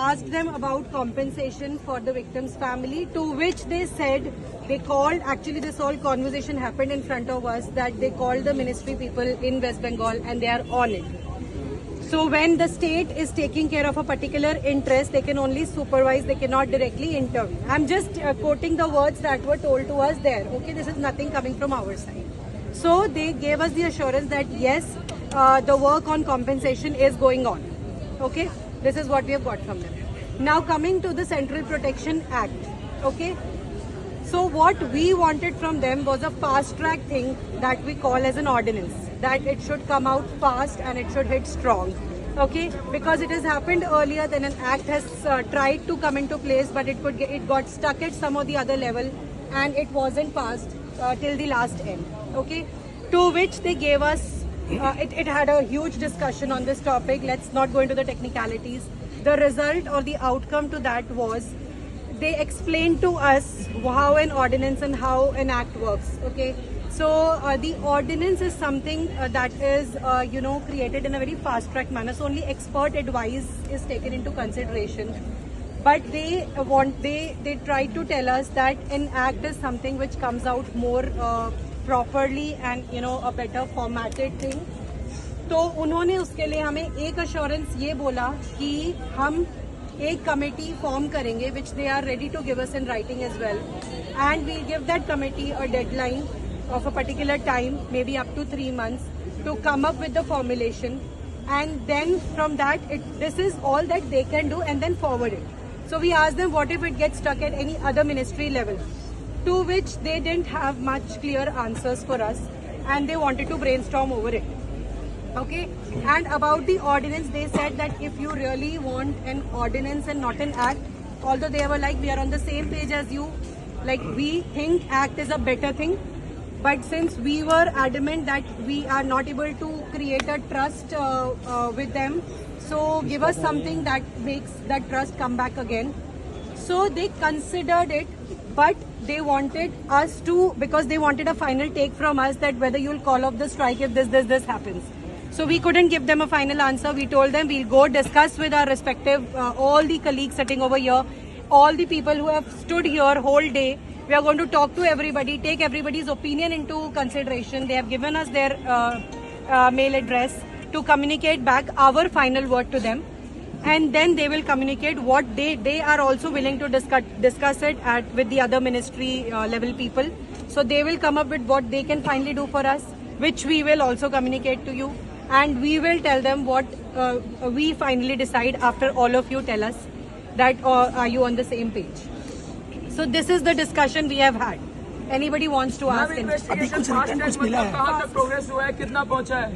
asked them about compensation for the victim's family, to which they said they called, actually this whole conversation happened in front of us, that they called the ministry people in West Bengal and they are on it. So when the state is taking care of a particular interest, they can only supervise, they cannot directly intervene. I'm just quoting the words that were told to us there. Okay, this is nothing coming from our side. So they gave us the assurance that yes, the work on compensation is going on. Okay, this is what we have got from them. Now coming to the Central Protection Act. Okay, so what we wanted from them was a fast track thing that we call as an ordinance, that it should come out fast and it should hit strong. Okay, because it has happened earlier, then an act has tried to come into place, but it got stuck at some of the other level and it wasn't passed till the last end. Okay, to which they gave us, it had a huge discussion on this topic. Let's not go into the technicalities. The result or the outcome to that was, they explained to us how an ordinance and how an act works. Okay, so the ordinance is something that is created in a very fast track manner, so only expert advice is taken into consideration. But they try to tell us that an act is something which comes out more properly and a better formatted thing. तो उन्होंने उसके लिए हमें एक assurance ये बोला कि हम एक committee form करेंगे, which they are ready to give us in writing as well, and we'll give that committee a deadline of a particular time, maybe up to 3 months, to come up with the formulation, and then from that this is all that they can do, and then forward it. So we asked them, what if it gets stuck at any other ministry level? To which they didn't have much clear answers for us, and they wanted to brainstorm over it. Okay, and about the ordinance, they said that if you really want an ordinance and not an act, although they were like, we are on the same page as you, like we think act is a better thing, but since we were adamant that we are not able to create a trust with them, so give us something that makes that trust come back again. So they considered it, but they wanted us to, because they wanted a final take from us that whether you'll call off the strike if this happens. So we couldn't give them a final answer. We told them we'll go discuss with our respective, all the colleagues sitting over here, all the people who have stood here whole day. We are going to talk to everybody, take everybody's opinion into consideration. They have given us their mail address to communicate back our final word to them. And then they will communicate what they are also willing to discuss it with the other ministry level people. So they will come up with what they can finally do for us, which we will also communicate to you. And we will tell them what we finally decide after all of you tell us that are you on the same page. So this is the discussion we have had. Anybody wants to ask? अभी कुछ return कुछ मिला है? कहाँ तक progress हुआ है, कितना पहुँचा है?